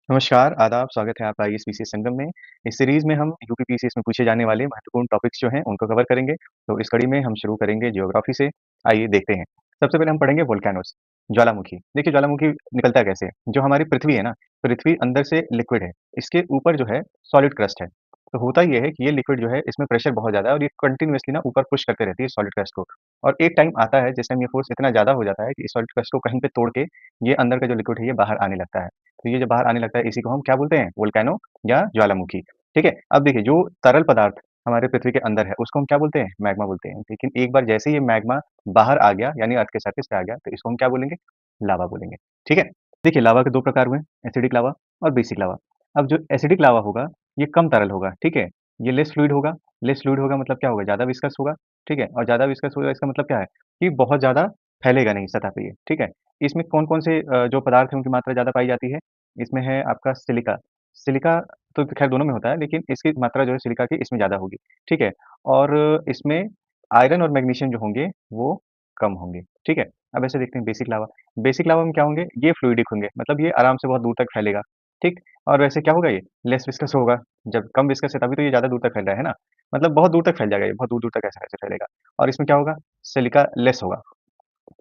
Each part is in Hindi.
नमस्कार, आदाब, स्वागत है आपका आईएएस पीसीएस संगम में। इस सीरीज़ में हम यूपीपीसीएस में पूछे जाने वाले महत्वपूर्ण टॉपिक्स जो हैं, उनको कवर करेंगे। तो इस कड़ी में हम शुरू करेंगे ज्योग्राफी से। आइए देखते हैं। सबसे पहले हम पढ़ेंगे वोल्केनोज़, ज्वालामुखी। देखिए ज्वालामुखी निकलता कैसे है? जो हमारी पृथ्वी है ना, पृथ्वी अंदर से लिक्विड है। इसके ऊपर जो है सॉलिड क्रस्ट है। तो होता ये है कि ये लिक्विड जो है इसमें प्रेशर बहुत ज़्यादा है और ये कंटीन्यूअसली ना ऊपर पुश करते रहती है सॉलिड क्रस्ट को। और एक टाइम आता है जिस टाइम ये फ़ोर्स इतना ज़्यादा हो जाता है कि इस सॉलिड क्रस्ट को कहीं पे तोड़ के ये अंदर का जो लिक्विड है ये बाहर आने लगता है। तो ये जब बाहर आने लगता है इसी को हम क्या बोलते हैं? वोल्केनो या ज्वालामुखी, ठीक है? अब देखिए जो तरल पदार्थ हमारे पृथ्वी के अंदर है उसको हम क्या बोलते हैं? मैग्मा बोलते हैं। लेकिन एक बार जैसे ही ये मैग्मा बाहर आ गया यानी अर्थ के सरफेस पे आ गया तो इसको हम क्या बोलेंगे? लावा बोलेंगे, ठीक है? देखिए लावा के 2 प्रकार हुए, एसिडिक लावा और बेसिक लावा। अब जो एसिडिक लावा होगा ये कम तरल होगा, ठीक है? ये लेस फ्लूइड होगा मतलब क्या होगा? ज़्यादा विस्कस होगा, ठीक है? और ज़्यादा विस्कस होगा इसका मतलब क्या है? कि बहुत ज़्यादा फैलेगा नहीं सतह पे ये, ठीक है? इसमें कौन-कौन से जो पदार्थ हैं उनकी मात्रा ज़्यादा पाई जाती है? इसमें है आपका सिलिका। सिलिका तो ख़ैर दोनों में होता है लेकिन इसकी मात्रा जो है सिलिका की इसमें ज़्यादा होगी, ठीक है? और इसमें आयरन और मैग्नीशियम जो होंगे वो कम होंगे, ठीक है? अब ऐसे देखते हैं बेसिक लावा। बेसिक लावा में क्या होंगे? ये फ्लूइडिक होंगे मतलब ये आराम से बहुत दूर तक फैलेगा, ठीक? और वैसे क्या होगा ये? लेस विस्कस होगा। जब कम विस्कस है तभी तो ये ज़्यादा दूर तक फैल रहा है ना? मतलब बहुत दूर तक फैल जाएगा ये, बहुत दूर-दूर तक ऐसे-ऐसे फैलेगा। और इसमें क्या होगा? सिलिका लेस होगा।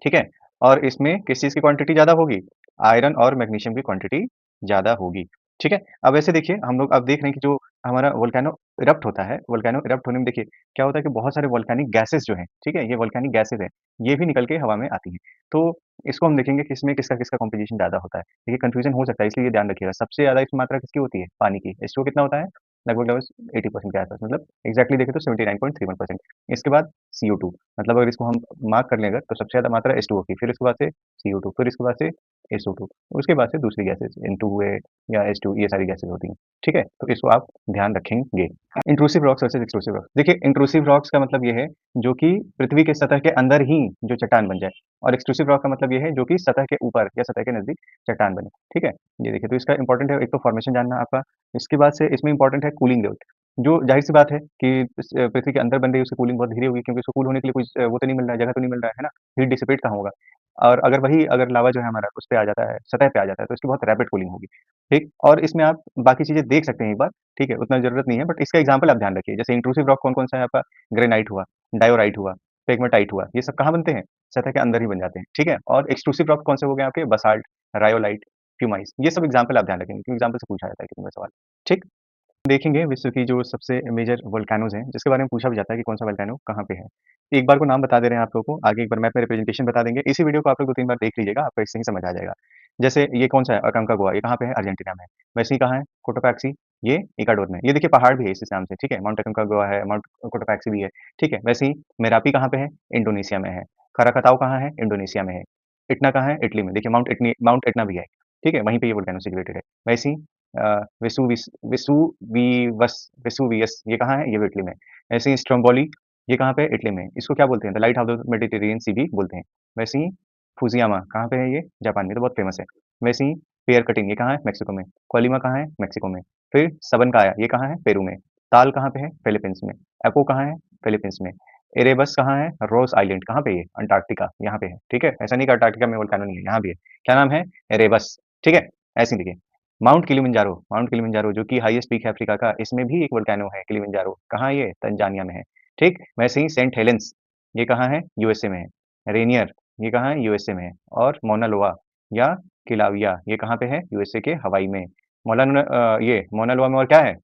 ठीक है? और इसमें किस चीज़ की क्वांटिटी ज़्यादा होगी? आयरन और मैग्नीशियम की क्वांटिटी ज़्यादा होगी, ठीक है? अब ऐसे देखिए हम लोग अब देख रहे हैं कि जो हमारा वोल्केनो इरप्ट होता है, वोल्केनो इरप्ट होने में देखिए क्या होता है कि बहुत सारे वोल्केनिक गैसेज़ जो हैं, ठीक है? ये वोल्केनिक गैसेज़ हैं, ये भी निकल के हवा में आती हैं। तो इसको हम देखेंगे कि इसमें किसका-किसका कॉम्पोज़िशन ज़्यादा होता है। देखिए कन्फ्यूज़न हो सकता है इसलिए ये ध्यान रखिएगा। सबसे ज़्यादा इसमें मात्रा किसकी होती है? पानी की। H2O कितना होता है? लगभग-लगभग 80% के आस-पास मतलब एक्ज़ैक्टली देखें तो 79.31%। इसके बाद CO2 मतलब अगर इसको हम मार्क कर लें अगर तो सबसे ज़्यादा मात्रा H2O की, फिर उसके बाद से CO2 फिर इसके बाद से SO2 उसके बाद से दूसरी गैसेज़ N2 हुए या H2 ये सारी गैसेज़ होती हैं, ठीक है? तो इसको आप ध्यान रखेंगे। Intrusive rocks versus extrusive rocks. देखिए इंट्रूसिव रॉक्स का मतलब ये है जो कि पृथ्वी के सतह के अंदर ही जो चट्टान बन जाए और एक्सट्रूसिव रॉक का मतलब ये है जो कि सतह के ऊपर या सतह के नज़दीक चट्टान बने, ठीक है? ये देखिए तो इसका इम्पोर्टेंट है एक तो फॉर्मेशन जानना आपका, इसके बाद से इसमें इम्पोर्टेंट है कूलिंग रेट। जो ज़ाहिर-सी बात है कि पृथ्वी के अंदर बन रही है उसकी कूलिंग बहुत धीरे होगी क्योंकि उसको कूल होने के लिए कुछ वो तो नहीं मिल रहा है, जगह तो नहीं मिल रहा है ना? हीट डिसिपेट कहाँ होगा? और अगर लावा जो है हमारा उस पे आ जाता है, सतह पे आ जाता है तो इसकी बहुत रैपिड कूलिंग होगी, ठीक? और इसमें आप बाकी चीज़ें देख सकते हैं एक बार, ठीक है? उतना ज़रूरत नहीं है बट इसका एग्ज़ाम्पल आप ध्यान रखिए। जैसे इंट्रूसिव रॉक कौन-कौन सा है आपका? ग्रेनाइट हुआ, डायोराइट हुआ, पेग्माटाइट हुआ, ये सब कहाँ बनते हैं? सतह के अंदर ही बन जाते हैं, ठीक है? और एक्सट्रूसिव रॉक कौन से हो गए आपके? बसाल्ट, रायोलाइट, प्यूमाइस ये सब एग्ज़ाम्पल आप ध्यान रखेंगे क्योंकि एग्ज़ाम्पल से पूछा जाता है कितने में सवाल, ठीक? देखेंगे विश्व की जो सबसे मेजर वोल्केनोज़ हैं, जिसके बारे में पूछा भी जाता है कि कौन-सा वोल्केनो कहाँ पे है। एक बार को नाम बता दे रहे हैं आप लोगों को, आगे एक बार मैप में रिप्रेजेंटेशन बता देंगे। इसी वीडियो को आप लोग 2-3 बार देख लीजिएगा, आपको इससे ही समझ आ जाएगा। जैसे ये कौन-सा है अकोंकागुआ, ये कहाँ पे है? अर्जेंटीना में है। वैसे ही कहाँ है? कोटोपैक्सी, ये इक्वाडोर में है। ये देखिए पहाड़ भी है इसी नाम से, ठीक है? माउंट अकोंकागुआ है, माउंट कोटोपैक्सी भी है, ठीक है? वैसे ही मेरापी कहाँ पे है? इंडोनेशिया में है। कराकताओ कहाँ है? इंडोनेशिया में है। इटना कहाँ है? इटली में। देखिए माउंट इटना भी है, ठीक है? वहीं पे ये वोल्केनो सिचुएटेड है। वैसे ही वेसुविस वेसुवीवस वेसुवियस ये कहाँ है? ये भी इटली में है। ऐसे ही स्ट्रोम्बोली ये कहाँ पे है? इटली में है। इसको क्या बोलते हैं? The light of the Mediterranean sea भी बोलते हैं। वैसे ही फुजियामा कहाँ पे है ये? जापान में, तो बहुत फेमस है। वैसे ही पेयर कटिंग ये कहाँ है? मेक्सिको में। कोलिमा कहाँ है? मेक्सिको में। फिर सबनकाया ये कहाँ है? पेरू में। ताल कहाँ पे है? फिलीपींस में। एपो कहाँ है? फिलीपींस में। एरेबस कहाँ है? रोज़ आइलैंड कहाँ पे है ये? अंटार्कटिका यहाँ पे है, ठीक है? ऐसा नहीं कि अंटार्कटिका में वोल्केनो नहीं है, यहाँ भी है। क्या नाम है? एरेबस, ठीक है? ऐसे ही देखिए। माउंट किलिमंजारो जो कि हाईएस्ट पीक है अफ्रीका का, इसमें भी एक वोल्केनो है किलिमंजारो। कहाँ है ये? तंजानिया में है, ठीक? वैसे ही सेंट हेलेंस, ये कहाँ है? यूएसए में है। रेनियर, ये कहाँ है? यूएसए में है। और मौना लोआ या किलाउया, ये कहाँ पे है? यूएसए के हवाई में। ये मौना लोआ में और क्या है?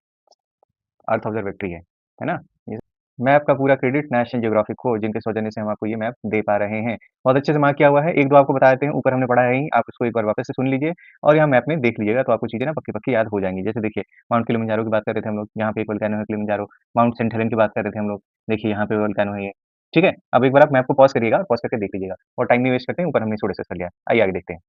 अर्थ ऑब्जर्वेटरी है ना? ये मैप का पूरा क्रेडिट नेशनल ज्योग्राफिक को जिनके सौजन्य से हम आपको ये मैप दे पा रहे हैं। बहुत अच्छे से मार्क किया हुआ है, 1-2 आपको बता देते हैं, ऊपर हमने पढ़ा है ही, आप इसको एक बार वापस से सुन लीजिए और यहाँ मैप में देख लीजिएगा तो आपको चीज़ें ना पक्की-पक्की याद हो जाएँगी। जैसे देखिए, माउंट किलिमंजारो की बात कर रहे थे हम लोग, यहाँ पे एक वोल्केनो है किलिमंजारो, माउंट सेंट हेलेन की बात कर रहे थे हम लोग, देखिए यहाँ पे वोल्केनो है ये, ठीक है? अब एक बार आप मैप को पॉज़ करिएगा, पॉज़ करके देख लीजिएगा और टाइम नहीं वेस्ट करते हैं, ऊपर हमने इसको डिस्कस कर लिया। आइए आगे देखते हैं।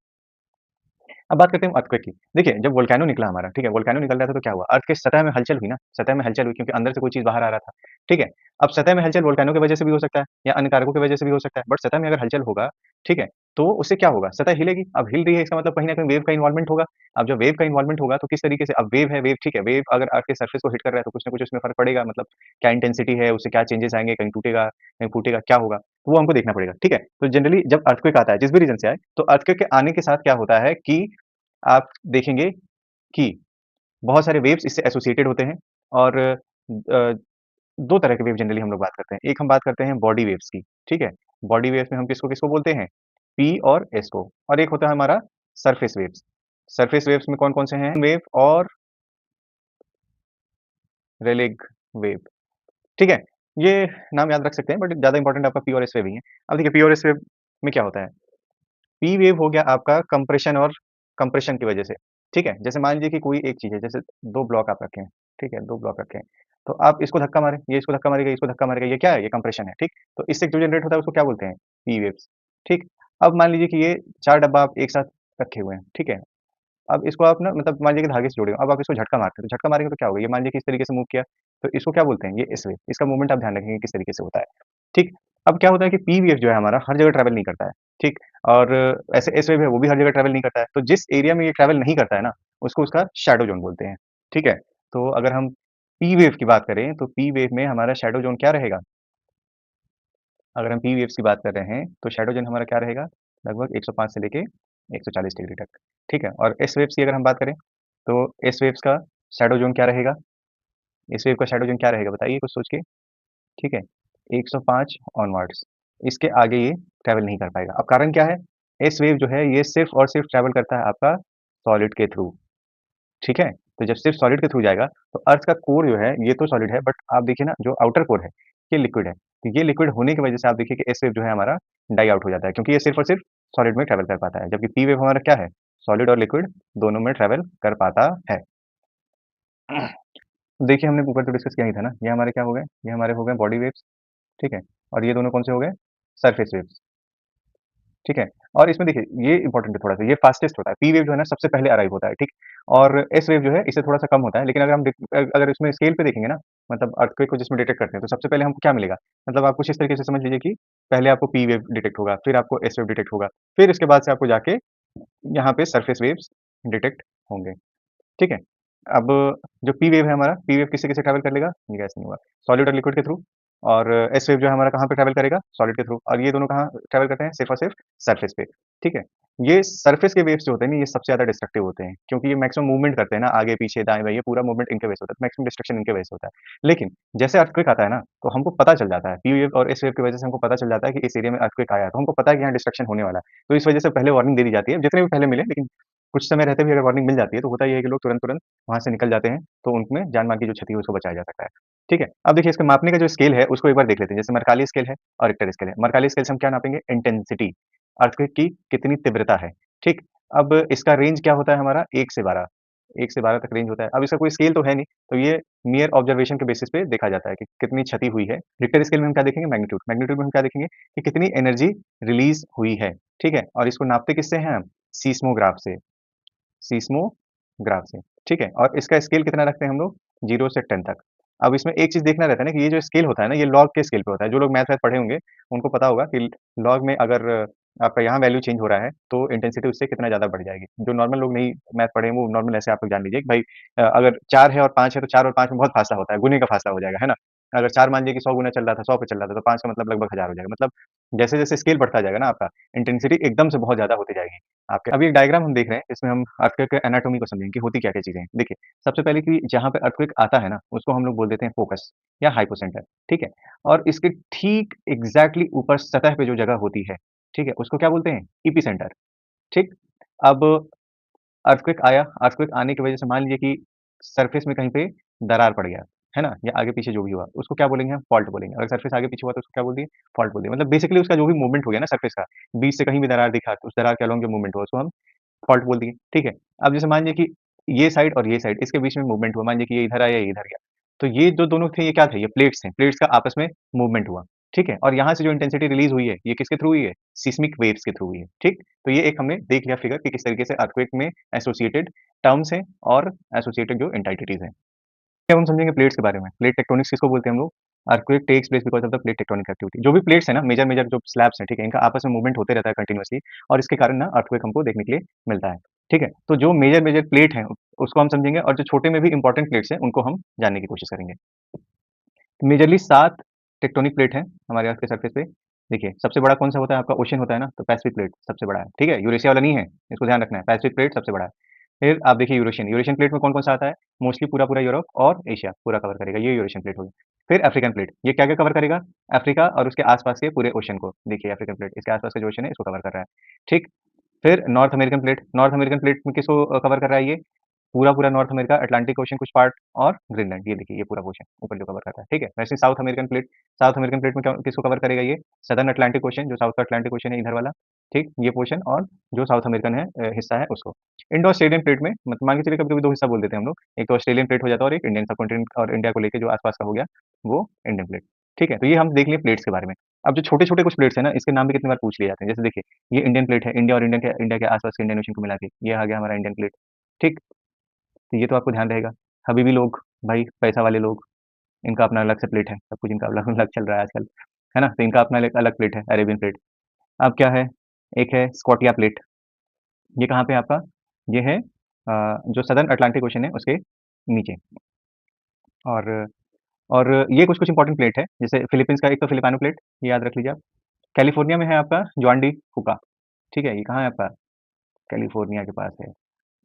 अब बात करते हैं अर्थक्वेक की। देखिए, जब वोल्केनो निकला हमारा, ठीक है? वोल्केनो निकल रहा था तो क्या हुआ? अर्थ के सतह में हलचल हुई ना, सतह में हलचल हुई क्योंकि अंदर से कोई चीज़ बाहर आ रहा था, ठीक है? अब सतह में हलचल वोल्केनो की वजह से भी हो सकता है या अन्य कारकों की वजह से भी हो सकता है, बट सतह में अगर हलचल होगा, ठीक है? तो उससे क्या होगा? सतह हिलेगी, अब हिल रही है इसका मतलब कहीं न कहीं वेव का इन्वॉल्वमेंट होगा। अब जब वेव का इन्वॉल्वमेंट होगा तो किस तरीके से अब वेव है, वेव ठीक है, वेव अगर अर्थ के सरफेस को हिट कर रहा है तो कुछ न कुछ उसमें फ़र्क पड़ेगा मतलब क्या इंटेंसिटी है, उससे क्या चेंजेज़ आएँगे, कहीं टूटेगा, कहीं फूटेगा, क्या होगा? तो वो हमको देखना पड़ेगा, ठीक है? तो जनरली जब अर्थक्वेक आता है, जिस भी रीज़न से आए, तो अर्थक्वेक के आने के साथ क्या होता है कि आप देखेंगे कि बहुत सारे वेव्स इससे एसोसिएटेड होते हैं और 2 तरह के वेव जनरली हम लोग बात करते हैं। एक हम बात करते हैं बॉडी वेव्स की, ठीक है? बॉडी वेव्स में हम किसको-किसको बोलते हैं? पी और एस को, और एक होता है हमारा सरफेस वेव्स। सरफेस वेव्स में कौन-कौन से हैं? वेव और रेलिग वेव, ठीक है? ये नाम याद रख सकते हैं, बट ज़्यादा इम्पोर्टेंट आपका पी और एस वेव ही है। अब देखिए पी और एस वेव में क्या होता है? पी वेव हो गया आपका कंप्रेशन और कंप्रेशन की वजह से, ठीक है? जैसे मान लीजिए कि कोई एक चीज़ है, जैसे 2 ब्लॉक आप रखे हैं, ठीक है? 2 ब्लॉक रखे हैं, तो आप इसको धक्का मारे, ये इसको धक्का मारेगा, इसको धक्का मारेगा, ये क्या है? ये कंप्रेशन है, ठीक? तो इससे जो जनरेट होता है उसको क्या बोलते हैं? पी वेव्स, ठीक? अब मान लीजिए कि ये 4 डब्बा आप एक साथ रखे हुए हैं, ठीक है? अब इसको आप ना मतलब मान लीजिए कि धागे से जुड़े हो, अब आप इसको झटका मारते हो, तो झटका मारेंगे तो क्या होगा? ये मान लीजिए कि इस तरीके से मूव किया, तो इसको क्या बोलते हैं? ये एस वेव, इसका मूवमेंट आप ध्यान रखेंगे किस तरीके से होता है, ठीक? अब क्या होता है कि पी वेव जो है हमारा हर जगह ट्रैवल नहीं करता है, ठीक? और ऐसे एस वेव है वो भी हर जगह ट्रैवल नहीं करता है, तो जिस एरिया में ये ट्रैवल नहीं करता है ना, उसको उसका शैडो ज़ोन बोलते हैं, ठीक है? तो अगर हम पी वेव की बात करें, तो पी वेव में हमारा शैडो ज़ोन क्या रहेगा? अगर हम पी वेव्स की बात कर रहे हैं, तो शैडो ज़ोन हमारा क्या रहेगा? लगभग 105 से लेके 140 डिग्री तक, ठीक है? और एस वेव्स की अगर हम बात करें, तो एस वेव्स का शैडो ज़ोन क्या रहेगा? एस वेव का शैडो ज़ोन क्या रहेगा बताइए कुछ सोच के? ठीक है? 105 ऑनवर्ड्स, इसके आगे ये ट्रैवल नहीं कर पाएगा। अब कारण क्या है? एस वेव जो है ये सिर्फ़ और सिर्फ़ ट्रैवल करता है आपका सॉलिड के थ्रू, ठीक है? तो जब सिर्फ़ सॉलिड के थ्रू जाएगा, तो अर्थ का कोर जो है, ये तो सॉलिड है, बट आप देखिए ना जो आउटर कोर है, ये लिक्विड है। तो ये लिक्विड होने की वजह से आप देखिए कि एस वेव जो है हमारा डाई आउट हो जाता है, क्योंकि ये सिर्फ़ और सिर्फ़ सॉलिड में ट्रैवल कर पाता है, जबकि पी वेव हमारा क्या है? सॉलिड और लिक्विड दोनों में ट्रैवल कर पाता है। देखिए हमने ऊपर तो डिस्कस किया ही था ना, ये हमारे क्या हो गए? ये हमारे हो गए बॉडी वेव्स, ठीक है? और ये दोनों कौन से हो गए? Surface waves. ठीक है? और इसमें देखिए ये इम्पोर्टेंट है थोड़ा-सा, ये फ़ास्टेस्ट होता है, पी वेव जो है ना सबसे पहले अराइव होता है, ठीक? और एस वेव जो है इससे थोड़ा-सा कम होता है, लेकिन अगर हम अगर इसमें स्केल पे देखेंगे ना, मतलब अर्थक्वेक को जिसमें डिटेक्ट करते हैं, तो सबसे पहले हमको क्या मिलेगा? मतलब आप कुछ इस तरीके से समझ लीजिए कि पहले आपको पी वेव डिटेक्ट होगा, फिर आपको एस वेव डिटेक्ट होगा, फिर इसके बाद से आपको जाके यहाँ पे सरफेस वेव्स डिटेक्ट होंगे। ठीक है? अब जो पी वेव है हमारा, पी वेव किससे-किससे ट्रैवल कर लेगा? ये गैस नहीं हुआ। सॉलिड और लिक्विड के थ्रू, और एस वेव जो है हमारा कहाँ पे ट्रैवल करेगा? सॉलिड के थ्रू, और ये दोनों कहाँ ट्रैवल करते हैं? सिर्फ़ और सिर्फ़ सरफेस पे, ठीक है? ये सरफेस के वेव्स जो होते हैं ना, ये सबसे ज़्यादा डिस्ट्रक्टिव होते हैं, क्योंकि ये मैक्सिमम मूवमेंट करते हैं ना, आगे, पीछे, दाएँ-बाएँ, ये पूरा मूवमेंट इनके वजह से होता है, मैक्सिमम डिस्ट्रक्शन इनके वजह से होता है। लेकिन जैसे अर्थक्वेक आता है ना, तो हमको पता चल जाता है, पी वेव और एस वेव की वजह से हमको पता चल जाता है कि इस एरिया में अर्थक्वेक आया है, तो हमको पता है कि यहाँ डिस्ट्रक्शन होने वाला है। तो इस वजह से पहले वार्निंग दे दी जाती है, जितने भी पहले मिले, लेकिन कुछ समय रहते भी अगर वार्निंग मिल जाती है, तो होता ये है कि लोग तुरंत-तुरंत वहाँ से निकल जाते हैं, तो उनमें जान-माल की जो क्षति है उसको बचाया जा सकता है। ठीक है? अब देखिए इसके मापने का जो स्केल है उसको एक बार देख लेते हैं। जैसे मरकाली स्केल है और रिक्टर स्केल है। मरकाली स्केल से हम क्या नापेंगे? इंटेंसिटी, अर्थक्वेक की कितनी तीव्रता है, ठीक? अब इसका रेंज क्या होता है हमारा? 1 से 12, 1 से 12 तक रेंज होता है। अब इसका कोई स्केल तो है नहीं, तो ये मेयर ऑब्जर्वेशन के बेसिस पे देखा जाता है कि कितनी क्षति हुई है। रिक्टर स्केल में हम क्या देखेंगे? मैग्नीट्यूड, मैग्नीट्यूड में हम क्या देखेंगे? कि कितनी एनर्जी रिलीज़ हुई है, ठीक है? और इसको नापते किससे हैं हम? सीस्मोग्राफ से। सीस्मोग्राफ से, ठीक है? और इसका स्केल कितना रखते हैं हम लोग? 0 से 10 तक। अब इसमें एक चीज़ देखना रहता है ना कि ये जो स्केल होता है ना, ये लॉग के स्केल पे होता है। जो लोग मैथ-वैथ पढ़े होंगे, उनको पता होगा कि लॉग में अगर आपका यहाँ वैल्यू चेंज हो रहा है, तो इंटेंसिटी उससे कितना ज़्यादा बढ़ जाएगी। जो नॉर्मल लोग नहीं मैथ पढ़े हैं, वो नॉर्मल ऐसे आप लोग जान लीजिए कि भाई अगर 4 है और 5 है, तो 4 और 5 में बहुत फासला होता है, गुने का फासला हो जाएगा, है ना? अगर 4 मान लीजिए कि 100 गुना चल रहा था, 100 पे चल रहा था, तो 5 का मतलब लगभग 1000 हो जाएगा। मतलब जैसे-जैसे स्केल बढ़ता जाएगा ना आपका, इंटेंसिटी एकदम से बहुत ज़्यादा होती जाएगी। आपके अभी एक डायग्राम हम देख रहे हैं, इसमें हम अर्थक्वेक के एनाटॉमी को समझेंगे कि होती क्या-क्या चीज़ें हैं। देखिए, सबसे पहले कि जहाँ पे अर्थक्वेक आता है ना, उसको हम लोग बोल देते हैं फोकस या हाइपोसेंटर, ठीक है? और इसके ठीक एग्ज़ैक्टली ऊपर सतह पे जो जगह होती है, ठीक है? उसको क्या बोलते हैं? एपिसेंटर, ठीक? अब अर्थक्वेक आया, अर्थक्वेक आने की वजह से मान लीजिए कि सरफेस में कहीं पे दरार पड़ गया, है ना? या आगे-पीछे जो भी हुआ, उसको क्या बोलेंगे हम? फ़ॉल्ट बोलेंगे। अगर सरफेस आगे-पीछे हुआ तो उसको क्या बोल दिए? फ़ॉल्ट बोल दिए। मतलब बेसिकली उसका जो भी मूवमेंट हो गया ना सरफेस का, बीच से कहीं भी दरार दिखा, तो उस दरार के अलोंग जो मूवमेंट हुआ, उसको हम फ़ॉल्ट बोल दिए, ठीक है? अब जैसे मान लीजिए कि ये साइड और ये साइड, इसके बीच में मूवमेंट हुआ, मान लीजिए कि ये इधर आया, ये इधर गया। तो ये जो दोनों थे, ये क्या थे? ये प्लेट्स थे, प्लेट्स का आपस में मूवमेंट हुआ, ठीक है? और यहाँ से जो इंटेंसिटी रिलीज़ हुई है, ये किसके थ्रू हुई है? सिस्मिक वेव्स के थ्रू हुई है, ठीक? तो ये एक हमने देख लिया फिगर कि किस तरीके से अर्थक्वेक में एसोसिएटेड टर्म्स हैं और एसोसिएटेड जो एंटिटीज़ हैं। अब हम समझेंगे प्लेट्स के बारे में। प्लेट टेक्टोनिक्स किसको बोलते हैं हम लोग? Earthquake takes place because of the plate tectonic activity. जो भी प्लेट्स हैं ना, मेजर-मेजर जो स्लैब्स हैं, ठीक है? इनका आपस में मूवमेंट होते रहता है कंटीन्यूअसली, और इसके कारण ना अर्थक्वेक हमको देखने के लिए मिलता है, ठीक है? तो जो मेजर-मेजर प्लेट हैं, उसको हम समझेंगे, और जो छोटे में भी इम्पोर्टेंट प्लेट्स हैं, उनको हम जानने की कोशिश करेंगे। मेजरली 7 टेक्टोनिक प्लेट हैं हमारे अर्थ के सरफेस पे। देखिए, सबसे बड़ा कौन-सा होता है? आपका ओशन होता है ना, तो पैसिफिक प्लेट सबसे बड़ा है, ठीक है? यूरेशिया वाला नहीं है, इसको ध्यान रखना है। पैसिफिक प्लेट सबसे बड़ा है। फिर आप देखिए यूरेशियन, यूरेशियन प्लेट में कौन-कौन सा आता है? मोस्टली पूरा-पूरा यूरोप और एशिया पूरा कवर करेगा, ये यूरेशियन प्लेट हो गई। फिर अफ्रीकन प्लेट, ये क्या-क्या कवर करेगा? अफ्रीका और उसके आस-पास के पूरे ओशन को, देखिए अफ्रीकन प्लेट, इसके आस-पास का जो ओशन है इसको कवर कर रहा है, ठीक? फिर नॉर्थ अमेरिकन प्लेट में किसको कवर कर रहा है ये? पूरा-पूरा नॉर्थ अमेरिका, अटलांटिक ओशन कुछ पार्ट और ग्रीनलैंड, ये देखिए ये पूरा पोर्शन ऊपर जो कवर करता है, ठीक है? वैसे साउथ अमेरिकन प्लेट में क्या किसको कवर करेगा ये? सदर्न अटलांटिक ओशन, जो साउथ का अटलांटिक ओशन है इधर वाला, ठीक? ये पोर्शन और जो साउथ अमेरिकन है हिस्सा है उसको। इंडो ऑस्ट्रेलियन प्लेट में मत मान के चलिए कभी-कभी 2 हिस्सा बोल देते हैं हम लोग, एक तो ऑस्ट्रेलियन प्लेट हो जाता है और एक इंडियन सबकॉन्टिनेंट और इंडिया को लेके जो आस-पास का हो गया, वो इंडियन प्लेट, ठीक है? तो ये हम देख लिए प्लेट्स के बारे में। अब जो छोटे-छोटे कुछ प्लेट्स हैं ना, इसके नाम भी कितनी बार पूछ लिए जाते हैं। जैसे देखिए, ये इंडियन प्लेट है, इंडिया के आस-पास के इंडियन ओशन को मिला के, ये आ गया हमारा इंडियन प्लेट, ठीक? तो ये तो आपको ध्यान रहेगा। हबीबी लोग, भाई पैसा वाले लोग, इनका अपना अलग से प्लेट है, सब कुछ इनका अलग अलग चल रहा है आजकल, है ना? तो इनका अपना एक अलग प्लेट है, अरेबियन प्लेट। अब क्या है, एक है स्कॉटिया प्लेट, ये कहाँ पे है आपका? ये है जो सदर्न अटलांटिक ओशन है उसके नीचे। और और ये कुछ-कुछ इंपॉर्टेंट प्लेट है, जैसे फिलीपींस का एक तो फिलिपानो प्लेट, ये याद रख लीजिए आप। कैलिफोर्निया में है आपका जुआन डी फुका, ठीक है? ये कहाँ है आपका? कैलिफोर्निया के पास है।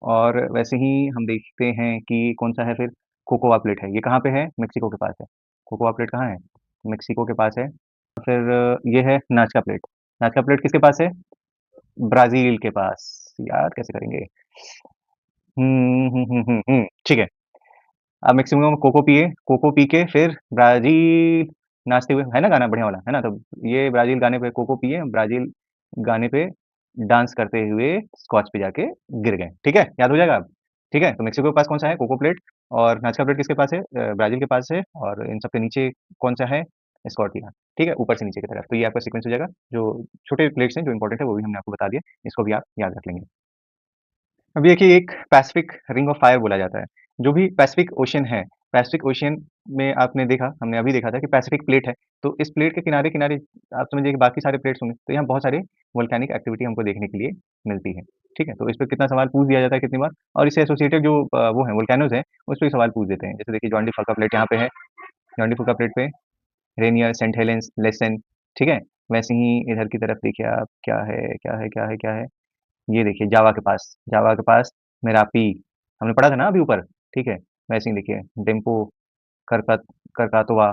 और वैसे ही हम देखते हैं कि कौन-सा है फिर कोकोआ प्लेट है, ये कहाँ पे है? मेक्सिको के पास है। कोकोआ प्लेट कहाँ है? मेक्सिको के पास है। फिर ये है नाज़का प्लेट। नाज़का प्लेट किसके पास है? ब्राज़ील के पास। याद कैसे करेंगे? ठीक है। अब मैक्सिमम कोको पी के फिर ब्राज़ील नाचते हुए, है ना गाना बढ़िया वाला, है ना? तो ये ब्राज़ील गाने पे कोको पिए, ब्राज़ील गाने पे डांस करते हुए स्कॉच पे जाके गिर गए, ठीक है? याद हो जाएगा अब, ठीक है? तो मेक्सिको के पास कौन-सा है? कोको प्लेट और नाज़का प्लेट किसके पास है? ब्राज़ील के पास है और इन सब के नीचे कौन-सा है? स्कॉटिया, ठीक है? ऊपर से नीचे की तरफ। तो ये आपका सीक्वेंस हो जाएगा, जो छोटे प्लेट्स हैं, जो इम्पोर्टेंट है, वो भी हमने आपको बता दिए, इसको भी आप याद रख लेंगे। अब देखिए एक पैसिफिक रिंग ऑफ फायर बोला जाता है। जो भी पैसिफिक ओशन है, पैसिफिक ओशन में आपने देखा, हमने अभी देखा था कि पैसिफिक प्लेट है, तो इस प्लेट के किनारे-किनारे आप समझिए कि बाकी सारे प्लेट्स होंगे, तो यहाँ बहुत सारे वोल्केनिक एक्टिविटी हमको देखने के लिए मिलती है, ठीक है? तो इस पे कितना सवाल पूछ दिया जाता है कितनी बार और इससे एसोसिएटेड जो वो हैं वोल्केनोज़ हैं, उस पे भी सवाल पूछ देते हैं। जैसे देखिए जॉन डी फुका प्लेट यहाँ पे है, जॉन डी फुका प्लेट पे रेनियर, सेंट हेलेंस, लेसन, ठीक है? वैसे ही इधर की तरफ देखिए आप क्या है? ये देखिए जावा के पास मेरापी, हमने पढ़ा था ना अभी ऊपर, ठीक है? वैसे ही देखिए डिम्पू, करकत करकातवा,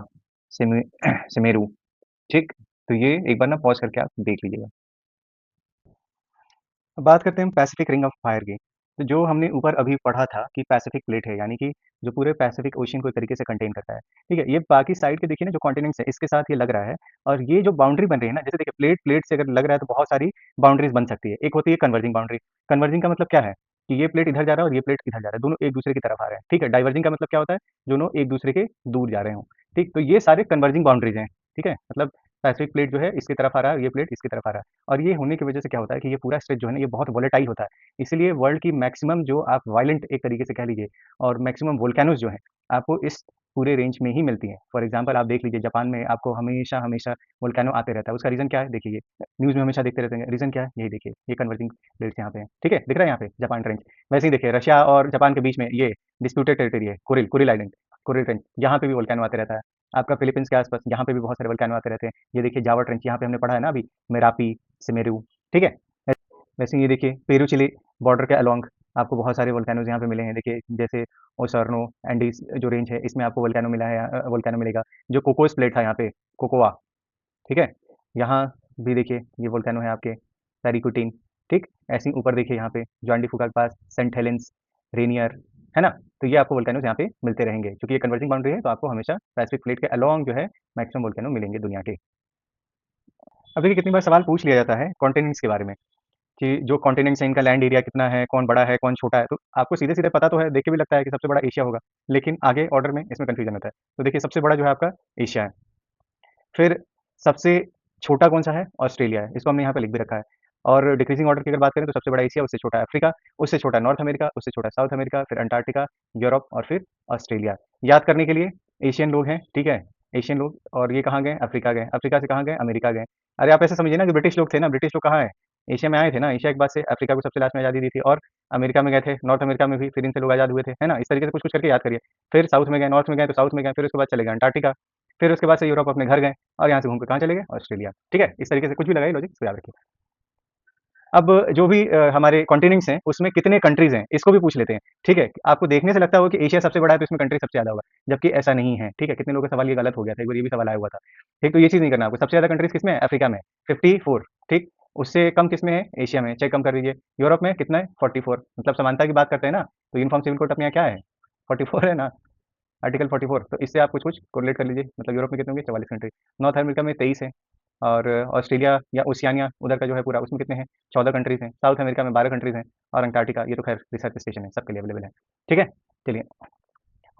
सिमे सिमेरू, ठीक? तो ये एक बार ना पॉज़ करके आप देख लीजिएगा। अब बात करते हैं पैसिफिक रिंग ऑफ फायर की। तो जो हमने ऊपर अभी पढ़ा था कि पैसिफिक प्लेट है, यानी कि जो पूरे पैसिफिक ओशन को एक तरीके से कंटेन करता है, ठीक है? ये बाकी साइड के देखिए ना जो कॉन्टिनेंट्स है, इसके साथ ये लग रहा है और ये जो बाउंड्री बन रही है ना, जैसे देखिए प्लेट से अगर लग रहा है तो बहुत सारी बाउंड्रीज़ बन सकती है। एक होती है कन्वर्जिंग बाउंड्री। कन्वर्जिंग का मतलब क्या है? कि ये प्लेट इधर जा रहा है और ये प्लेट इधर जा रहा है, दोनों एक-दूसरे की तरफ आ रहे हैं, ठीक है? डाइवर्जिंग का मतलब क्या होता है? दोनों एक-दूसरे के दूर जा रहे हों, ठीक? तो ये सारे कन्वर्जिंग बाउंड्रीज़ हैं, ठीक है? मतलब पैसिफिक प्लेट जो है इसकी तरफ आ रहा है, ये प्लेट इसकी तरफ आ रहा है और ये होने की वजह से क्या होता है कि ये पूरा स्ट्रेच जो है ना, ये बहुत वोलेटाइल होता है। इसीलिए वर्ल्ड की मैक्सिमम जो आप वायलेंट एक तरीके से कह लीजिए और मैक्सिमम वोल्केनोज़ जो हैं, आपको इस पूरे रेंज में ही मिलती हैं। फॉर एग्ज़ाम्पल आप देख लीजिए जापान में आपको हमेशा वोल्केनो आते रहता है। उसका रीज़न क्या है? देखिए ये न्यूज़ में हमेशा देखते रहते हैं। रीज़न क्या है? यही देखिए, ये कन्वर्जिंग प्लेट्स यहाँ पे हैं। ठीक है? दिख रहा है यहाँ पे जापान ट्रेंच। वैसे ही देखिए रशिया और जापान के बीच में ये डिस्प्यूटेड टेरिटरी है, कुरिल आइलैंड, कुरिल ट्रेंच, यहाँ पे भी वोल्केनो आते रहता है। आपका फिलीपींस के आस-पास यहाँ पे भी बहुत सारे वोल्केनो आते रहते हैं। ये देखिए जावा ट्रेंच यहाँ पे हमने पढ़ा है ना अभी, मेरापी, सिमेरू, ठीक है? वैसे ही ये देखिए पेरू चिली बॉर्डर के अलोंग आपको बहुत सारे वोल्केनोज़ यहाँ पे मिले हैं। देखिए जैसे ओसर्नो एंडीज़ जो रेंज है इसमें आपको वोल्केनो मिला है वोल्केनो मिलेगा। जो कोकोस प्लेट था यहाँ पे, कोकोआ, ठीक है? यहाँ भी देखिए ये वोल्केनो है आपके पैरीक्यूटिन, ठीक? ऐसे ही ऊपर देखिए यहाँ पे जॉन डी फुका के पास सेंट हेलेंस, रेनियर, है ना? तो ये आपको वोल्केनोज़ यहाँ पे मिलते रहेंगे। चूँकि ये कन्वर्जिंग बाउंड्री है तो आपको हमेशा पैसिफिक प्लेट के अलोंग जो है मैक्सिमम वोल्केनो मिलेंगे दुनिया के। अब देखिए कितनी बार सवाल पूछ लिया जाता है कॉन्टिनेंट्स के बारे में। कि जो कॉन्टिनेंट्स हैं इनका लैंड एरिया कितना है, कौन बड़ा है, कौन छोटा है, तो आपको सीधे-सीधे पता तो है, देख के भी लगता है कि सबसे बड़ा एशिया होगा, लेकिन आगे ऑर्डर में इसमें कन्फ्यूजन होता है। तो देखिए सबसे बड़ा जो है आपका एशिया है, फिर सबसे छोटा कौन-सा है? ऑस्ट्रेलिया है, इसको हमने यहाँ पे लिख भी रखा है और डिक्रीजिंग ऑर्डर की अगर बात करें तो सबसे बड़ा एशिया, उससे छोटा अफ्रीका, उससे छोटा नॉर्थ अमेरिका, उससे छोटा साउथ अमेरिका, फिर अंटार्कटिका, यूरोप और फिर ऑस्ट्रेलिया। याद करने के लिए एशियन लोग हैं, ठीक है? एशियन लोग और ये कहाँ गए? अफ्रीका गए, अफ्रीका से कहाँ गए? अमेरिका गए। अरे आप ऐसे समझिए ना जो ब्रिटिश लोग थे ना, ब्रिटिश लोग कहाँ हैं? एशिया में आए थे ना, एशिया के बाद से अफ्रीका को सबसे लास्ट में आज़ादी दी थी और अमेरिका में गए थे, नॉर्थ अमेरिका में भी फिर इनसे लोग आज़ाद हुए थे, है ना? इस तरीके से कुछ-कुछ करके याद करिए। फिर साउथ में गए, नॉर्थ में गए तो साउथ में गए, फिर उसके बाद चले गए अंटार्कटिका, फिर उसके बाद से यूरोप अपने घर गए और यहाँ से घूम के कहाँ चले गए? ऑस्ट्रेलिया, ठीक है? इस तरीके से कुछ भी लगाइए लॉजिक इसको याद रखिए। अब जो भी हमारे कॉन्टिनेंट्स हैं, उसमें कितने कंट्रीज़ हैं, इसको भी पूछ लेते हैं, ठीक है? आपको देखने से लगता होगा कि एशिया सबसे बड़ा है, तो इसमें कंट्री सबसे ज़्यादा होगा, जबकि ऐसा नहीं है, ठीक है? कितने लोगों का सवाल ये गलत हो गया था, एक बार ये भी सवाल आया हुआ था, ठीक? तो ये चीज़ नहीं करना आपको। सबसे ज़्यादा कंट्रीज़ किसमें है? अफ्रीका में, 54, ठीक? उससे कम किसमें है? एशिया में, चेक कम कर लीजिए। यूरोप में कितना है? 44, मतलब समानता की बात करते हैं ना, तो यूनिफ़ॉर्म सिविल कोड अपने यहाँ क्या है? 44 है ना? आर्टिकल 44, तो इससे आप कुछ-कुछ कोरिलेट कर लीजिए, मतलब यूरोप में कितने होंगे? 44 कंट्री। नॉर्थ अमेरिका में 23 है, और ऑस्ट्रेलिया या ओशियानिया उधर का जो है पूरा, उसमें कितने हैं? 14 कंट्रीज़ हैं। साउथ अमेरिका में 12 कंट्रीज़ हैं, और अंटार्कटिका ये तो खैर रिसर्च स्टेशन है, सबके लिए अवेलेबल है। ठीक है? चलिए,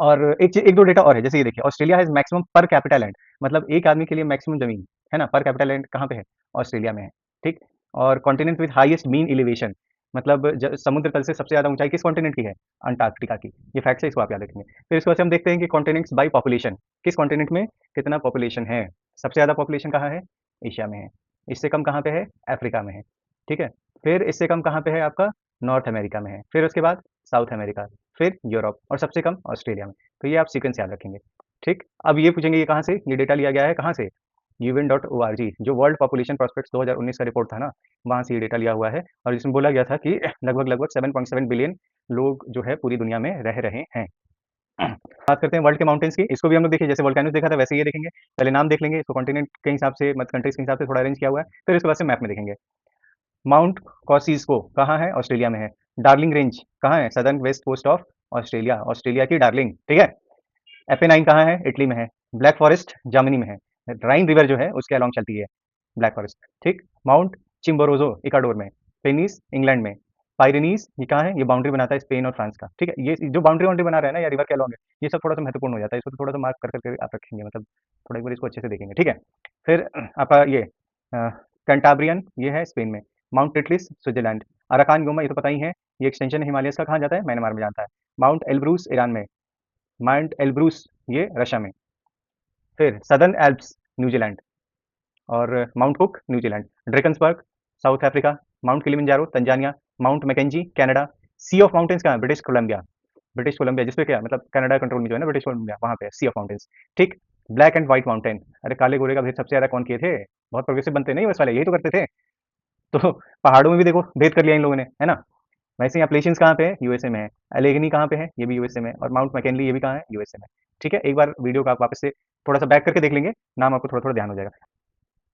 और एक दो डेटा और है, जैसे ये देखिए, Australia has maximum per capita land, मतलब एक आदमी के लिए मैक्सिमम ज़मीन, है ना? पर कैपिटा लैंड कहाँ पे है? ऑस्ट्रेलिया में है, ठीक? और continent with highest mean elevation, मतलब ज समुद्र तल से सबसे ज़्यादा ऊँचाई किस कॉन्टिनेंट की है? अंटार्कटिका की। ये फैक्ट्स है, इसको आप याद रखेंगे। फिर इसके बाद से हम देखते हैं कि कॉन्टिनेंट्स बाय पॉपुलेशन, किस कॉन्टिनेंट में कितना पॉपुलेशन है? सबसे ज़्यादा पॉपुलेशन कहाँ है? एशिया में है। इससे कम कहाँ पे है? अफ्रीका में है, ठीक है? फिर इससे कम कहाँ पे है आपका? नॉर्थ अमेरिका में है। फिर उसके बाद साउथ अमेरिका, फिर यूरोप, और सबसे कम ऑस्ट्रेलिया में। तो ये आप सीक्वेंस याद रखेंगे, ठीक? अब ये पूछेंगे ये कहाँ से? ये डेटा लिया गया है कहाँ से? यूएन.org, जो वर्ल्ड पॉपुलेशन प्रोस्पेक्ट्स 2019 का रिपोर्ट था ना, वहाँ से ये डेटा लिया हुआ है, और इसमें बोला गया था कि लगभग 7.7 बिलियन लोग जो है पूरी दुनिया में रह रहे हैं। बात करते हैं वर्ल्ड के माउंटेन्स की, इसको भी हम लोग देखिए, जैसे वोल्केनोस देखा था वैसे ये देखेंगे। पहले नाम देख लेंगे, इसको कॉन्टिनेंट के हिसाब से, मतलब कंट्रीज के हिसाब से थोड़ा अरेंज किया हुआ है, फिर इसके बाद से मैप में देखेंगे। माउंट कॉसिस्को कहाँ है? ऑस्ट्रेलिया में है। डार्लिंग रेंज कहाँ है? Southern west coast of Australia, Australia की डार्लिंग, ठीक है? एपेनाइन कहाँ है? इटली में है। ब्लैक फॉरेस्ट जर्मनी में है। राइन रिवर जो है उसके अलॉन्ग चलती है ब्लैक फॉरेस्ट, ठीक? माउंट चिम्बोरोजो इक्वाडोर में। पेनिस इंग्लैंड में। पाइरेनीज ये कहाँ है? ये बाउंड्री बनाता है स्पेन और फ्रांस का, ठीक है? ये जो बाउंड्री बाउंड्री बना रहा है ना, या रिवर के अलॉन्ग है, ये सब थोड़ा सा महत्वपूर्ण हो जाता है, इसको तो थोड़ा सा मार्क कर करके आप रखेंगे, मतलब थोड़ा एक बार इसको अच्छे से देखेंगे, ठीक है? फिर आपका ये कैंटाब्रियन, ये है स्पेन में। Mount Titlis Switzerland. Arakan Goma ये तो पता ही है, ये एक्सटेंशन है हिमालयस का, कहाँ जाता है? म्यांमार में जाता है। माउंट एल्ब्रूस ईरान में। माउंट एल्ब्रूस ये रशिया में। फिर सदर्न एल्प्स न्यूजीलैंड, और mount Cook New Zealand. Drakensberg South Africa. Mount Kilimanjaro Tanzania. Mount McKenzie Canada. Sea of mountains कहाँ है? British Columbia. ब्रिटिश कोलंबिया जिसपे क्या, मतलब कनाडा कंट्रोल में जो है ना, ब्रिटिश कोलंबिया, वहाँ पे सी ऑफ माउंटेन्स, ठीक? ब्लैक एंड व्हाइट माउंटेन, अरे काले गोरे का भेद सबसे ज्यादा कौन किए थे? बहुत प्रोग्रेसिव बनते नहीं बस वाले, यही तो करते थे। तो पहाड़ों में भी देखो भेद कर लिया इन लोगों ने, है ना? वैसे ही एप्लेशियंस कहाँ पे है? यूएसए में है। एलेगनी कहाँ पे है? ये भी यूएसए में है। और माउंट मैकिनली ये भी कहाँ है? यूएसए में। ठीक है, एक बार वीडियो को आप वापस से थोड़ा सा बैक करके देख लेंगे, नाम आपको थोड़ा थोड़ा ध्यान हो जाएगा।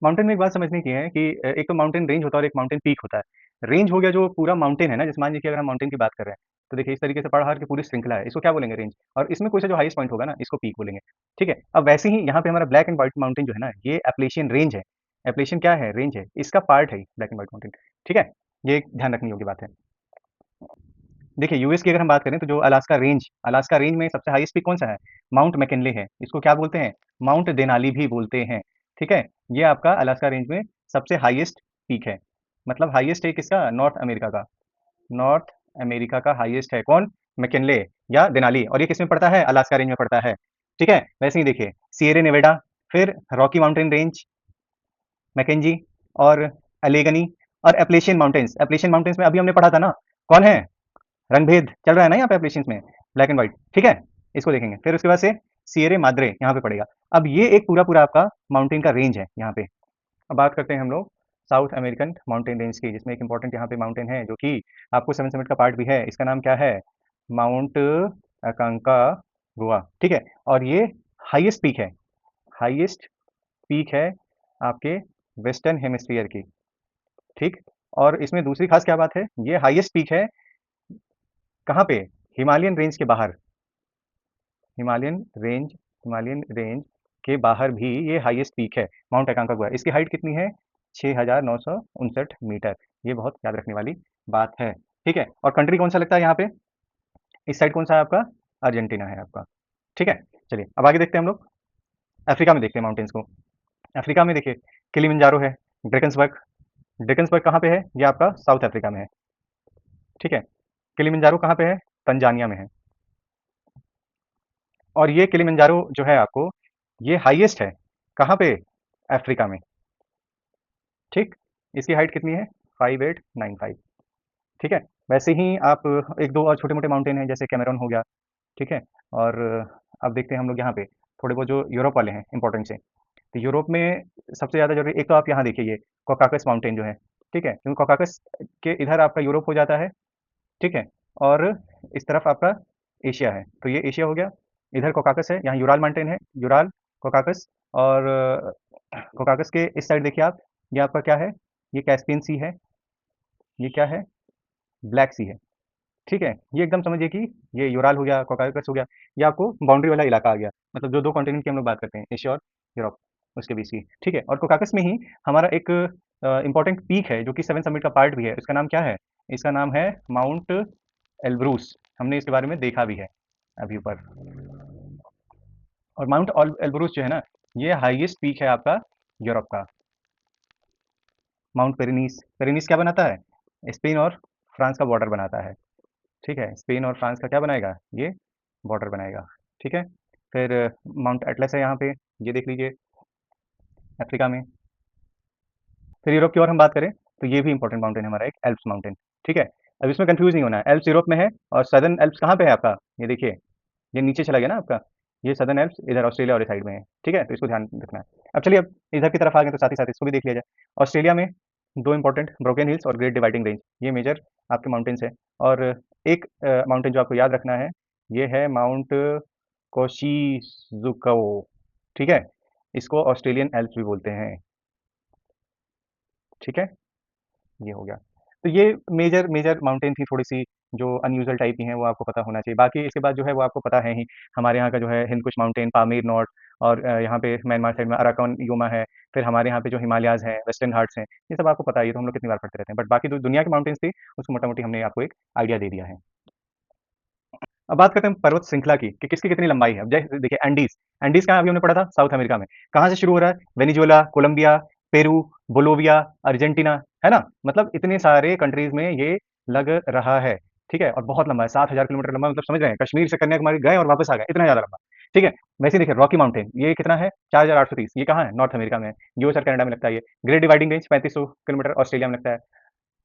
माउंटेन में एक बात समझने की है कि एक तो माउंटेन रेंज होता है और एक माउंटेन पीक होता है। रेंज हो गया जो पूरा माउंटेन है ना, जैसे मान लीजिए अगर हम माउंटेन की बात कर रहे हैं, तो देखिए इस तरीके से पहाड़ की पूरी श्रृंखला है, इसको क्या बोलेंगे? रेंज। और इसमें कोई सा जो हाईएस्ट पॉइंट होगा ना, इसको पीक बोलेंगे, ठीक है? अब वैसे ही यहाँ पे हमारा ब्लैक एंड व्हाइट माउंटेन जो है ना, ये एप्लेशियन रेंज है। एप्लेशियन क्या है? रेंज है, इसका पार्ट है ब्लैक एंड व्हाइट माउंटेन, ठीक है? ये एक ध्यान रखने योग्य बात है। देखिए यूएस की अगर हम बात करें, तो जो अलास्का रेंज में सबसे हाईएस्ट पीक कौन सा है? माउंट मैकिनले है। इसको क्या बोलते हैं? माउंट देनाली भी बोलते हैं, ठीक है? ये आपका अलास्का रेंज में सबसे हाईएस्ट पीक है। मतलब हाईएस्ट है किसका? नॉर्थ अमेरिका का। नॉर्थ अमेरिका का हाईएस्ट है कौन? मैकिनले या देनाली, और ये किस में पड़ता है? अलास्का रेंज में पड़ता है, ठीक है? वैसे ही देखिए सिएरा नेवाडा, फिर रॉकी माउंटेन रेंज, मैकेंजी, और अलेगनी, और एप्लेशियन माउंटेन्स में अभी हमने पढ़ा था ना, कौन है? रंगभेद चल रहा है ना यहाँ पे एप्लीकेशंस में, ब्लैक एंड व्हाइट, ठीक है? इसको देखेंगे। फिर उसके बाद से सिएरे माद्रे यहाँ पे पड़ेगा। अब ये एक पूरा आपका माउंटेन का रेंज है यहाँ पे। अब बात करते हैं हम लोग साउथ अमेरिकन माउंटेन रेंज की, जिसमें एक इंपॉर्टेंट यहाँ पे माउंटेन है जो कि आपको सेवन समिट का पार्ट भी है। इसका नाम क्या है? माउंट अकांका गोवा, ठीक है? और ये हाईएस्ट पीक है, हाईएस्ट पीक है आपके वेस्टर्न हेमिस्फीयर की, ठीक? और इसमें दूसरी खास क्या बात है, ये हाईएस्ट पीक है कहाँ पे? हिमालयन रेंज के बाहर। हिमालयन रेंज के बाहर भी ये हाईएस्ट पीक है, माउंट अकांकागुआ। इसकी हाइट कितनी है? 6,959 मीटर। ये बहुत याद रखने वाली बात है, ठीक है? और कंट्री कौन सा लगता है यहाँ पे? इस साइड कौन सा है आपका? अर्जेंटीना है आपका, ठीक है? चलिए अब आगे देखते हैं हम लोग, अफ्रीका में देखते हैं माउंटेन्स को। अफ्रीका में देखिए किलिमंजारो है। ड्रेकन्सबर्ग, ड्रेकन्सबर्ग कहाँ पे है? ये आपका साउथ अफ्रीका में है, ठीक है? किलिमंजारो कहाँ पे है? तंजानिया में है। और ये किलिमंजारो जो है आपको, ये हाईएस्ट है कहाँ पे? अफ्रीका में, ठीक? इसकी हाइट कितनी है? 5895, ठीक है? वैसे ही आप एक दो और छोटे मोटे माउंटेन हैं, जैसे कैमेरोन हो गया, ठीक है? और अब देखते हैं हम लोग यहाँ पे थोड़े बहुत जो यूरोप वाले हैं इंपॉर्टेंट से। तो यूरोप में सबसे ज़्यादा जरूरी, एक तो आप यहाँ देखिए ये कोकाकस माउंटेन जो है, ठीक है? क्योंकि कॉकाकस के इधर आपका यूरोप हो जाता है, ठीक है? और इस तरफ आपका एशिया है, तो ये एशिया हो गया, इधर कॉकाकस है, यहाँ यूराल माउंटेन है, यूराल, कॉकाकस और कॉकाकस के इस साइड देखिए आप, ये आपका क्या है? ये कैस्पियन सी है, ये क्या है? ब्लैक सी है। ठीक है? ये एकदम समझिए कि ये यूराल हो गया, कॉकाकस हो गया, ये आपको बाउंड्री वाला इलाका आ गया। मतलब जो 2 कॉन्टिनेंट की हम लोग बात करते हैं, एशिया और यूरोप, उसके बीच की, ठीक है? और कॉकाकस में ही हमारा एक इम्पोर्टेंट पीक है, जो कि 7 समिट का पार्ट भी है, इसका नाम क्या है? इसका नाम है माउंट एल्ब्रूस। हमने इसके बारे में देखा भी है अभी ऊपर। और माउंट ऑल एल्ब्रूस जो है ना, ये हाईएस्ट पीक है आपका यूरोप का। माउंट पेरेनीस, पेरेनीस क्या बनाता है? स्पेन और फ्रांस का बॉर्डर बनाता है। ठीक है? स्पेन और फ्रांस का क्या बनाएगा? ये बॉर्डर बनाएगा। ठीक है? फिर माउंट एटलस है यहाँ पे, ये देख लीजिए अफ्रीका में। फिर यूरोप की ओर हम बात करें, तो ये भी इंपॉर्टेंट माउंटेन है हमारा एक, एल्प्स माउंटेन। ठीक है? अब इसमें कंफ्यूज नहीं होना है, एल्प्स यूरोप में है और सदर्न एल्प्स कहाँ पे है आपका? ये देखिए, ये नीचे चला गया ना आपका, ये सदर्न एल्प्स इधर ऑस्ट्रेलिया वाली साइड में है। ठीक है? तो इसको ध्यान रखना है। अब चलिए, अब इधर की तरफ आ गए तो साथ ही साथ इसको भी देख लिया जाए। ऑस्ट्रेलिया में 2 इंपॉर्टेंट ब्रोकन हिल्स और ग्रेट डिवाइडिंग रेंज, ये मेजर आपके माउंटेन्स हैं। और एक माउंटेन जो आपको याद रखना है, ये है माउंट कोशिजुको। ठीक है? इसको ऑस्ट्रेलियन एल्प्स भी बोलते हैं। ठीक है? ये हो गया। तो ये मेजर मेजर माउंटेन थी, थोड़ी-सी जो अनयूजुअल टाइप की हैं, वो आपको पता होना चाहिए। बाकी इसके बाद जो है वो आपको पता है ही, हमारे यहाँ का जो है हिंदकुश माउंटेन, पामीर नॉर्थ और यहाँ पे म्यांमार साइड में अराकन योमा है, फिर हमारे यहाँ पे जो हिमालयाज़ हैं, वेस्टर्न घाट्स हैं, ये सब आपको पता ही है, तो हम लोग कितनी बार पढ़ते रहते हैं। बट बाकी जो दुनिया की माउंटेन्स थी, उसको मोटा-मोटी हमने आपको एक आइडिया दे दिया है। अब बात करते हैं पर्वत श्रृंखला की कि किसकी कितनी लंबाई है। अब जैसे देखिए एंडीज़, एंडीज़ कहाँ अभी हमने पढ़ा था? साउथ अमेरिका में। कहाँ से शुरू हो रहा है? वेनेजुएला, कोलंबिया, पेरू, बोलोविया, अर्जेंटीना, है ना? मतलब इतने सारे कंट्रीज़ में ये लग रहा है, ठीक है? और बहुत लंबा है, 7000 किलोमीटर लंबा, मतलब समझ रहे हैं? कश्मीर से कन्याकुमारी गए और वापस आ गए, इतना ज़्यादा लंबा, ठीक है? वैसे ही देखिए रॉकी माउंटेन, ये कितना है? 4830, ये कहाँ है? नॉर्थ अमेरिका में है, यूएस और कनाडा में लगता है ये। Great dividing range 3500 kilometre Australia में लगता है।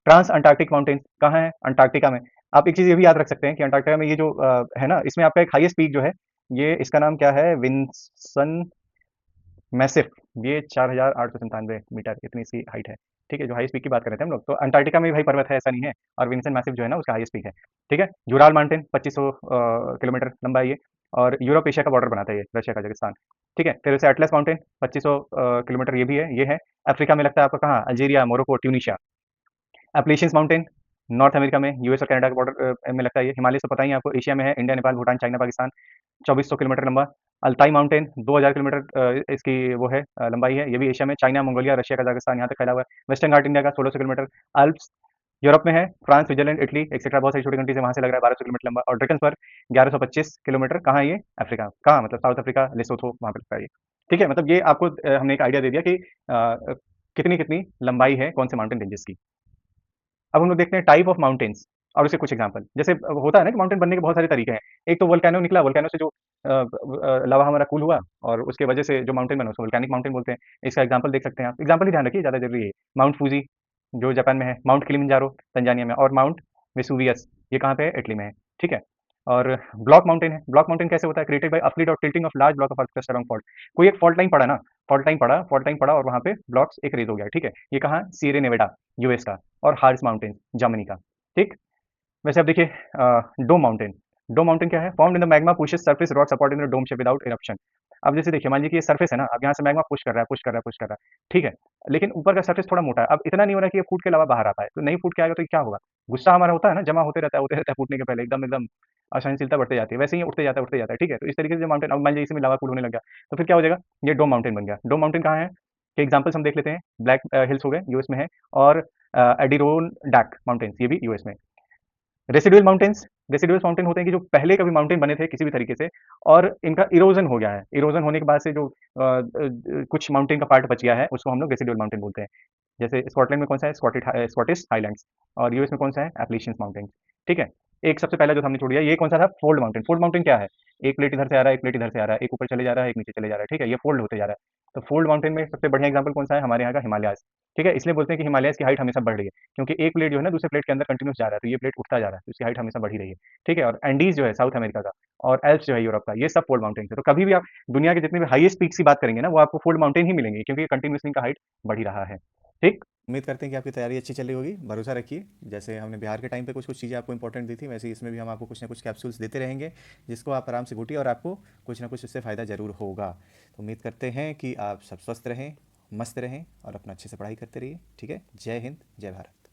ट्रांस अंटार्कटिक माउंटेन्स कहाँ है? अंटार्कटिका में। आप एक चीज़ ये भी याद रख सकते हैं कि अंटार्कटिका में ये जो है ना, इसमें आपका एक हाईएस्ट पीक जो है, ये इसका नाम क्या है? विन्सन मैसिफ, ये 4897 मीटर, इतनी सी हाइट है। ठीक है? जो हाईएस्ट पीक की बात कर रहे थे हम लोग, तो अंटार्कटिका में भी भाई पर्वत है, ऐसा नहीं है। और विन्सन मैसिफ जो है ना, उसका हाईएस्ट पीक है। ठीक है? जुराल माउंटेन 2500 किलोमीटर लंबा है ये, और यूरोप एशिया का बॉर्डर बनाता है ये, रशिया, कजाकिस्तान। ठीक है? फिर उसे एटलस माउंटेन 2500 किलोमीटर ये भी है, ये है। अफ्रीका में लगता है आपका कहाँ? Algeria, Morocco, Tunisia. Appalachians mountain north America में, यूएस और कनाडा के बॉर्डर में लगता है ये। हिमालय तो पता ही है आपको, एशिया में है, India, Nepal, Bhutan, China, Pakistan. 2400 kilometre लंबा। अल्ताई माउंटेन 2000 किलोमीटर इसकी वो है लंबाई है, ये भी एशिया में, चाइना, मंगोलिया, रशिया, कजाकिस्तान यहाँ तक फैला हुआ है। वेस्टर्न घाट इंडिया का 1600 किलोमीटर। अल्प्स यूरोप में है, फ्रांस, स्विट्जरलैंड, इटली एक्सेट्रा, बहुत सारी छोटी कंट्रीज है, वहाँ से लग रहा है 1200 किलोमीटर लंबा। और ड्रेकन्सबर्ग 1125 किलोमीटर, कहाँ है ये? अफ्रीका, कहाँ मतलब साउथ अफ्रीका, लेसोथो, वहाँ पे लगता है ये। ठीक है? मतलब ये आपको हमने एक आइडिया दे दिया कि कितनी कितनी लंबाई है कौन से माउंटेन रेंजेस की। अब हम लोग देखते हैं टाइप ऑफ माउंटेन्स और उसके कुछ एग्जांपल। जैसे होता है ना कि माउंटेन बनने के बहुत सारे तरीके हैं। एक तो वोल्केनो निकला, वोल्केनो से जो लावा हमारा कूल हुआ और उसके वजह से जो माउंटेन बना उसको वोल्केनिक माउंटेन बोलते हैं। इसका एग्जांपल देख सकते हैं आप। एग्जांपल ही ध्यान रखिए, ज़्यादा ज़रूरी है। माउंट फूजी जो जापान में है, माउंट किलिमंजारो तंजानिया में, और माउंट वेसुवियस ये कहाँ पे है? इटली में है। ठीक है? और ब्लॉक माउंटेन है। ब्लॉक माउंटेन कैसे होता है? क्रिएटेड बाय अपलिट और tilting of large block of earth crust along fault. कोई एक फॉल्ट लाइन पड़ा ना, फॉल्ट लाइन पड़ा और वहाँ पे ब्लॉक्स एक रेज़ हो गया। ठीक है? ये कहाँ? सिएरा नेवाडा यूएस का, और हार्स माउंटेन जर्मनी का। ठीक? वैसे अब देखिए डोम माउंटेन। डोम माउंटेन क्या है? Formed in the magma pushes surface rock support in the dome shape without eruption. अब जैसे देखिए, मान लीजिए कि ये सरफेस है ना, अब यहाँ से मैग्मा पुश कर रहा है, पुश कर रहा है, पुश कर रहा है, ठीक है? लेकिन ऊपर का सरफेस थोड़ा मोटा है। अब इतना नहीं हो रहा है कि ये फूट के अलावा बाहर आ पाए, तो नहीं फूट के आएगा तो ये क्या होगा? गुस्सा हमारा होता है ना, जमा होते रहता है फूटने के पहले, एकदम एकदम असहनशीलता बढ़ते जाती है, वैसे ही उठते जाता है, ठीक है? तो इस तरीके से जो माउंटेन, अब मान लीजिए इसमें लावा कूल होने लग गया, तो फिर क्या हो जाएगा? ये डोम माउंटेन बन गया। डोम माउंटेन कहाँ है? के एग्जांपल्स हम देख लेते हैं। ब्लैक हिल्स हो गए, यूएस में है, और एडिरोनडाक माउंटेन्स, ये भी यूएस में। रेसिडुअल माउंटेन्स, रेसिडुअल माउंटेन होते हैं कि जो पहले कभी माउंटेन बने थे किसी भी तरीके से, और इनका इरोजन हो गया है। इरोजन होने के बाद से जो कुछ माउंटेन का पार्ट बच गया है, उसको हम लोग रेसिडुअल माउंटेन बोलते हैं। जैसे स्कॉटलैंड में कौन सा है? Scottish Highlands. और यूएस में कौन सा है? एप्लेशियंस माउंटेन्स। ठीक है? एक सबसे पहला जो हमने छोड़ दिया, ये कौन सा था? Fold mountain. फोल्ड माउंटेन क्या है? एक प्लेट इधर से आ रहा है, एक प्लेट इधर से आ रहा है, एक ऊपर चले जा रहा है, एक नीचे चले जा रहा है, ठीक है? ये फोल्ड होते जा रहा है। तो फोल्ड माउंटेन में सबसे बढ़िया एग्जांपल कौन सा है? हमारे यहाँ का हिमालयाज़। ठीक है? इसलिए बोलते हैं कि हिमालयाज़ की हाइट हमेशा बढ़ रही है, क्योंकि एक प्लेट जो है ना दूसरे प्लेट के अंदर कंटिन्यूस जा रहा है, तो ये प्लेट उठता जा रहा है, तो इसकी हाइट हमेशा बढ़ ही रही है। ठीक है? और एंडीज़ जो है साउथ अमेरिका का, और एल्प्स जो है यूरोप का, ये सब फोल्ड माउंटेन्स है। तो कभी भी आप दुनिया के जितने भी हाईएस्ट पीक्स की बात करेंगे ना, वो आपको फोल्ड माउंटेन ही मिलेंगे, क्योंकि ये कंटिन्यूअसली इनका हाइट बढ़ ही रहा है। ठीक? उम्मीद करते हैं कि आपकी तैयारी अच्छी चल रही होगी। भरोसा रखिए, जैसे हमने बिहार के टाइम पे कुछ-कुछ चीज़ें आपको इंपॉर्टेंट दी थी, वैसे ही इसमें भी हम आपको कुछ ना कुछ कैप्सूल्स देते रहेंगे, जिसको आप आराम से घुटिए और आपको कुछ ना कुछ उससे फ़ायदा ज़रूर होगा। तो उम्मीद करते हैं कि आप सब स्वस्थ रहें, मस्त रहें और अपना अच्छे से पढ़ाई करते रहिए। ठीक है? जय हिंद, जय भारत।